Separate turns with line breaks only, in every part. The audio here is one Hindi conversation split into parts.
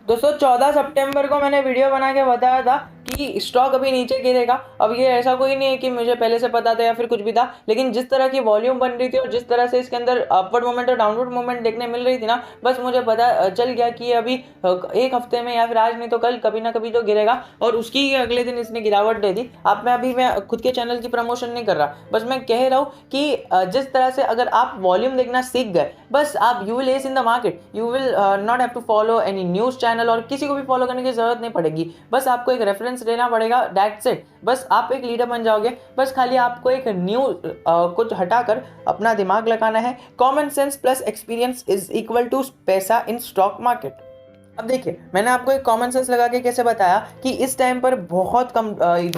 दोस्तों 14 सितंबर को मैंने वीडियो बना के बताया था कि स्टॉक अभी नीचे गिरेगा। अब ये ऐसा कोई नहीं है कि मुझे पहले से पता था या फिर कुछ भी था, लेकिन जिस तरह की वॉल्यूम बन रही थी और जिस तरह से इसके अंदर अपवर्ड मूवमेंट और डाउनवर्ड मूवमेंट देखने मिल रही थी ना, बस मुझे पता चल गया कि अभी एक हफ्ते में या फिर आज नहीं तो कल कभी ना कभी तो गिरेगा। और उसकी ही अगले दिन इसने गिरावट दे दी। अब मैं खुद के चैनल की प्रमोशन नहीं कर रहा, बस मैं कह रहा हूँ कि जिस तरह से अगर आप वॉल्यूम देखना सीख गए, बस आप you will ace in the market. You will not have to follow any news channel और किसी को भी फॉलो करने की जरूरत नहीं पड़ेगी। बस आपको एक रेफरेंस लेना पड़ेगा, दैट्स इट। बस आप एक लीडर बन जाओगे। बस खाली आपको एक न्यू कुछ हटाकर अपना दिमाग लगाना है। Common sense plus experience is equal to पैसा इन स्टॉक मार्केट। अब देखिए, मैंने आपको एक कॉमन सेंस लगा के कैसे बताया कि इस टाइम पर बहुत कम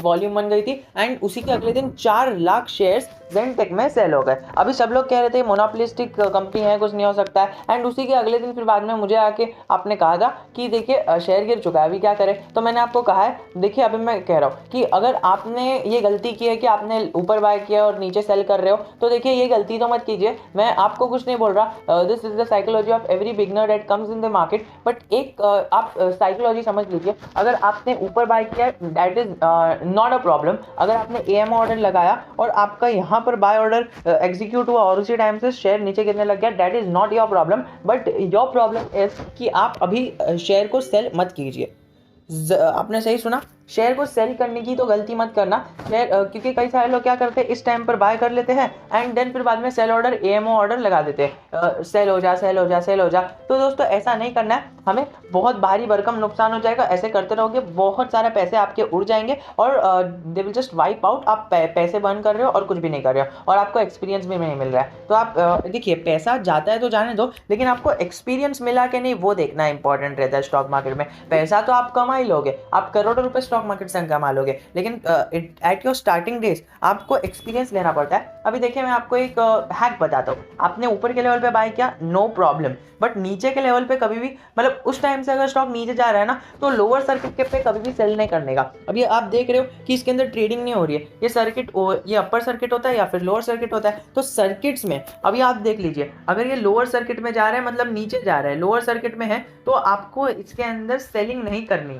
वॉल्यूम बन गई थी एंड उसी के अगले दिन 4 लाख शेयर्स जेनटेक में सेल हो गए। अभी सब लोग कह रहे थे मोनोपोलिस्टिक कंपनी है, कुछ नहीं हो सकता है। एंड उसी के अगले दिन फिर बाद में मुझे आके आपने कहा था कि देखिए शेयर गिर चुका है, अभी क्या करें। तो मैंने आपको कहा है, देखिए अभी मैं कह रहा हूँ कि अगर आपने ये गलती की है कि आपने ऊपर बाय किया और नीचे सेल कर रहे हो, तो देखिए ये गलती तो मत कीजिए। मैं आपको कुछ नहीं बोल रहा, this is the psychology of every beginner that comes in the market. But एक आप साइकोलॉजी समझ लीजिए। अगर आपने ऊपर बाय किया, that is not a problem. अगर आपने एएम ऑर्डर लगाया और आपका यहाँ पर बाय ऑर्डर एग्जीक्यूट हुआ और उसी टाइम से शेयर नीचे गिरने लग गया, that is not your problem. But your problem is कि आप अभी शेयर को सेल मत कीजिए। आपने सही सुना, शेयर को सेल करने की तो गलती मत करना। शेयर क्योंकि कई सारे लोग क्या करते हैं, इस टाइम पर बाय कर लेते हैं एंड देन फिर बाद में सेल ऑर्डर एएमओ ऑर्डर लगा देते हैं, सेल हो जा सेल हो जा सेल हो जा। तो दोस्तों ऐसा नहीं करना है हमें, बहुत भारी भरकम नुकसान हो जाएगा। ऐसे करते रहोगे बहुत सारे पैसे आपके उड़ जाएंगे और they will just wipe out. आप पैसे बर्न कर रहे हो और कुछ भी नहीं कर रहे हो और आपको एक्सपीरियंस भी नहीं मिल रहा है। तो आप देखिए, पैसा जाता है तो जाने दो, लेकिन आपको एक्सपीरियंस मिला कि नहीं वो देखना इंपॉर्टेंट रहता है स्टॉक मार्केट में। पैसा तो आप कमा ही लोगे, आप करोड़ों रुपए स्टॉक मार्केट से कमा लोगे, लेकिन एट योर स्टार्टिंग डेज आपको एक्सपीरियंस लेना पड़ता है। अभी देखिए, मैं आपको एक हैक बताता हूँ। आपने ऊपर के लेवल पे बाय किया, नो प्रॉब्लम, बट नीचे के लेवल पे कभी भी, मतलब उस टाइम से अगर स्टॉक नीचे जा रहा है ना, तो लोअर सर्किट के पे कभी भी सेल नहीं करने का। अभी आप देख रहे हो कि इसके अंदर ट्रेडिंग नहीं हो रही है। ये सर्किट, ये अपर सर्किट होता है या फिर लोअर सर्किट होता है। तो सर्किट्स में अभी आप देख लीजिए, अगर ये लोअर सर्किट में जा रहा है मतलब नीचे जा रहा है, लोअर सर्किट में है, तो आपको इसके अंदर सेलिंग नहीं करनी।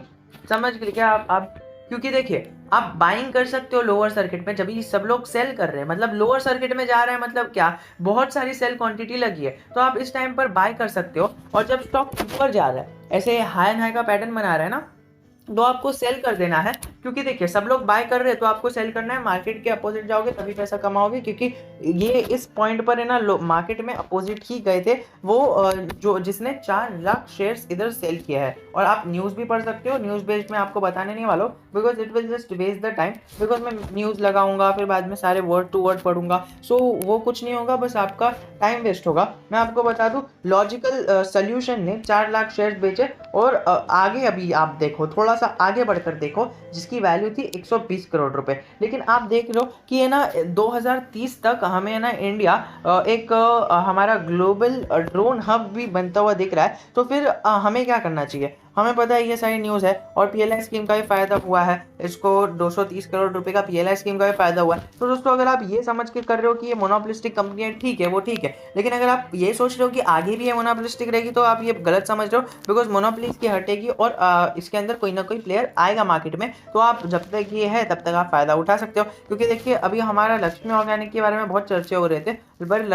समझ गए क्या आप? क्योंकि देखिए, आप बाइंग कर सकते हो लोअर सर्किट में, जब ये सब लोग सेल कर रहे हैं, मतलब लोअर सर्किट में जा रहे हैं, मतलब क्या, बहुत सारी सेल क्वांटिटी लगी है, तो आप इस टाइम पर बाय कर सकते हो। और जब स्टॉक ऊपर जा रहा है, ऐसे हाई एंड हाई का पैटर्न बना रहा है ना, तो आपको सेल कर देना है। क्योंकि देखिए, सब लोग बाय कर रहे हैं तो आपको सेल करना है। मार्केट के अपोजिट जाओगे तभी पैसा कमाओगे, क्योंकि ये इस पॉइंट पर है ना, मार्केट में अपोजिट ही गए थे वो, जो जिसने 4 लाख शेयर्स इधर सेल किया है। और आप न्यूज़ भी पढ़ सकते हो, न्यूज़ बेस्ड में आपको बताने नहीं वाला, because it will just waste the time. Because मैं न्यूज़ लगाऊंगा फिर बाद में सारे वर्ड टू वर्ड पढ़ूंगा, सो वो कुछ नहीं होगा, बस आपका टाइम वेस्ट होगा। मैं आपको बता दूं, लॉजिकल सोल्यूशन ने 4 लाख शेयर्स बेचे और आगे अभी आप देखो, थोड़ा सा आगे बढ़कर देखो, जिसकी वैल्यू थी 120 करोड़ रुपए। लेकिन आप देख लो कि है ना, 2030 तक हमें है ना, इंडिया एक हमारा ग्लोबल ड्रोन हब भी बनता हुआ दिख रहा है। तो फिर हमें क्या करना चाहिए? हमें पता है ये सारी न्यूज़ है और पीएलआई स्कीम का भी फायदा हुआ है, इसको 230 करोड़ रुपए का पीएलआई स्कीम का भी फायदा हुआ है। तो दोस्तों, अगर आप ये समझ के कर रहे हो कि ये मोनोपोलिस्टिक कंपनी है, ठीक है, वो ठीक है, लेकिन अगर आप ये सोच रहे हो कि आगे भी ये मोनोपोलिस्टिक रहेगी, तो आप ये गलत समझ रहे हो। बिकॉज मोनोपोली इसकी हटेगी और इसके अंदर कोई ना कोई प्लेयर आएगा मार्केट में। तो आप जब तक ये है तब तक आप फायदा उठा सकते हो। क्योंकि देखिए, अभी हमारा लक्ष्मी ऑर्गेनिक के बारे में बहुत चर्चे हो रहे थे, पर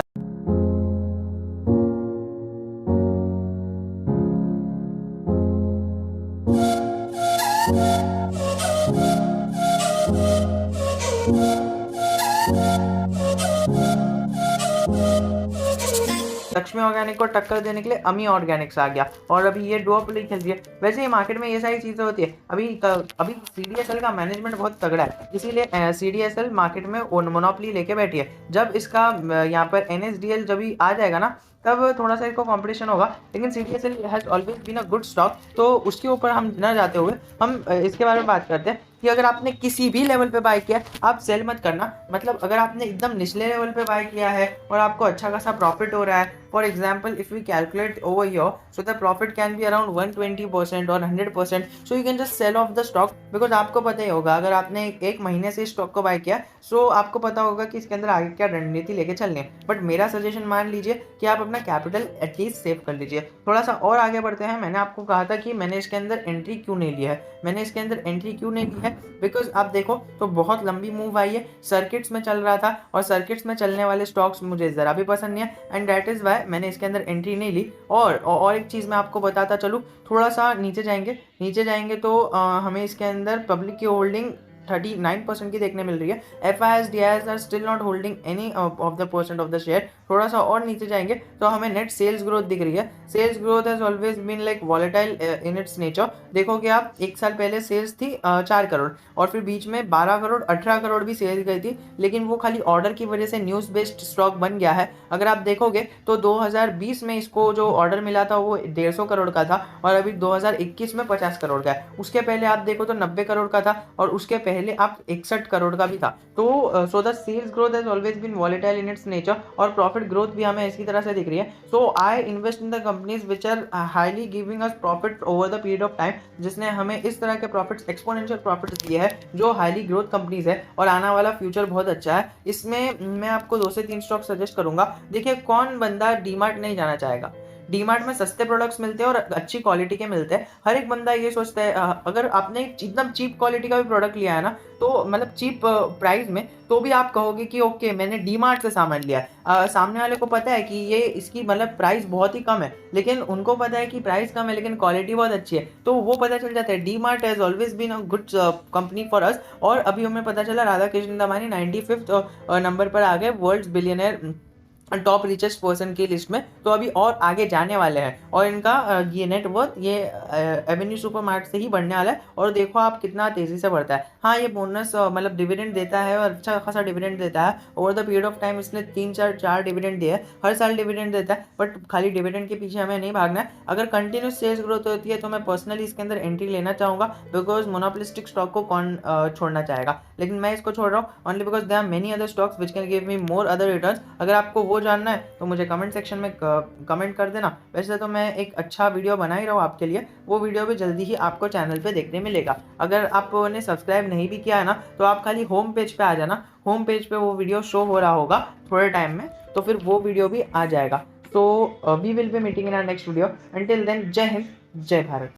लक्ष्मी ऑर्गेनिक को टक्कर देने के लिए अमी ऑर्गेनिक्स आ गया और अभी ये डुओपोली खेल रही है। वैसे ही मार्केट में ये सारी चीज़ें होती है। अभी सीडीएसएल का मैनेजमेंट बहुत तगड़ा है, इसीलिए सीडीएसएल मार्केट में मोनोपोली लेके बैठी है। जब इसका यहाँ पर एनएसडीएल जब भी आ जाएगा ना, तब थोड़ा सा इसको कंपटीशन होगा। लेकिन CDSL has always been a good stock, तो उसके ऊपर हम न जाते हुए हम इसके बारे में बात करते हैं कि अगर आपने किसी भी लेवल पे बाय किया आप सेल मत करना। मतलब अगर आपने एकदम निचले लेवल पे बाय किया है और आपको अच्छा खासा प्रॉफिट हो रहा है, for example if we calculate over here, so the profit can be around 120% और 100%, so you can just sell off the stock. Because आपको पता ही होगा, अगर आपने एक महीने से स्टॉक को बाय किया, सो आपको पता होगा कि इसके अंदर आगे क्या रणनीति लेके चलनी है। बट मेरा सजेशन मान लीजिए कि आप अपना कैपिटल एटलीस्ट सेव कर लीजिए। थोड़ा सा और आगे बढ़ते हैं। मैंने आपको कहा था कि मैंने इसके अंदर एंट्री क्यों नहीं लिया है। मैंने इसके अंदर एंट्री क्यों नहीं ली है, बिकॉज आप देखो तो बहुत लंबी मूव आई है, सर्किट्स में चल रहा था, और सर्किट्स में चलने वाले स्टॉक्स मुझे ज़रा भी पसंद नहीं है, एंड दैट इज़ वाई मैंने इसके अंदर एंट्री नहीं ली। और एक चीज़ मैं आपको बताता चलूँ, थोड़ा सा नीचे जाएंगे तो हमें इसके अंदर पब्लिक की होल्डिंग 39% की देखने मिल रही है। F I S D I S R still not holding any of the percent of the share. थोड़ा सा और नीचे जाएंगे तो हमें नेट सेल्स ग्रोथ दिख रही है। Sales growth has always been like volatile in its nature. देखोगे आप, एक साल पहले सेल्स थी 4 करोड़, और फिर बीच में 12 करोड़ 18 करोड़ भी सेल्स गई थी, लेकिन वो खाली ऑर्डर की वजह से न्यूज़ बेस्ड स्टॉक बन गया है। अगर आप देखोगे तो 2020 में इसको जो ऑर्डर मिला था वो 150 करोड़ का था, और अभी 2021 में 50 करोड़ का है। उसके पहले आप देखो तो 90 करोड़ का था, और उसके पहले आप 61 करोड़ का भी था। तो so the sales growth has always been volatile in its nature, और प्रॉफिट ग्रोथ भी हमें इसी तरह से दिख रही है। So I invest in the companies which are highly giving us profit over the period of time, जिसने हमें इस तरह के प्रॉफिट्स, एक्सपोनेंशियल प्रॉफिट्स दिए हैं, जो हाईली ग्रोथ कंपनीज है, और आने वाला फ्यूचर बहुत अच्छा है। इसमें मैं आपको 2 से 3 स्टॉक सजेस्ट करूंगा। देखिए, कौन बंदा डीमार्ट नहीं जाना चाहेगा। डीमार्ट में सस्ते प्रोडक्ट्स मिलते हैं और अच्छी क्वालिटी के मिलते हैं। हर एक बंदा ये सोचता है, अगर आपने एकदम चीप क्वालिटी का भी प्रोडक्ट लिया है ना, तो मतलब चीप प्राइस में, तो भी आप कहोगे कि ओके मैंने डीमार्ट से सामान लिया है। सामने वाले को पता है कि ये इसकी मतलब प्राइस बहुत ही कम है, लेकिन उनको पता है कि प्राइस कम है लेकिन क्वालिटी बहुत अच्छी है, तो वो पता चल जाता है। DMart has always been a good company for us. और अभी हमें पता चला राधा कृष्ण दमानी 95th नंबर पर आ गए world billionaire top richest person की लिस्ट में। तो अभी और आगे जाने वाले हैं, और इनका ये नेटवर्थ ये एवेन्यू सुपरमार्ट से ही बढ़ने वाला है। और देखो आप कितना तेज़ी से बढ़ता है। हाँ, ये बोनस मतलब डिविडेंड देता है, और अच्छा खासा डिविडेंड देता है। Over the period of time इसने 3-4 डिविडेंड दिए हैं। हर साल डिविडेंड देता है, बट खाली डिविडेंड के पीछे हमें नहीं भागना है। अगर कंटिन्यूस सेल्स ग्रोथ होती है तो मैं पर्सनली इसके अंदर एंट्री लेना चाहूँगा, बिकॉज मोनोपोलिस्टिक स्टॉक को कौन छोड़ना चाहेगा। लेकिन मैं इसको छोड़ रहा हूँ only because there are many other stocks which can give me more other returns. अगर आपको वो जानना है तो मुझे कमेंट सेक्शन में कमेंट कर देना। वैसे तो मैं एक अच्छा वीडियो बना ही रहा हूँ आपके लिए, वो वीडियो भी जल्दी ही आपको चैनल पे देखने मिलेगा। अगर आपने सब्सक्राइब नहीं भी किया है ना, तो आप खाली होम पेज पे आ जाना। होम पेज पे वो वीडियो शो हो रहा होगा थोड़े टाइम में, तो फिर वो वीडियो भी आ जाएगा। तो we will be meeting in our next video. Until then, जय हिंद, जय भारत।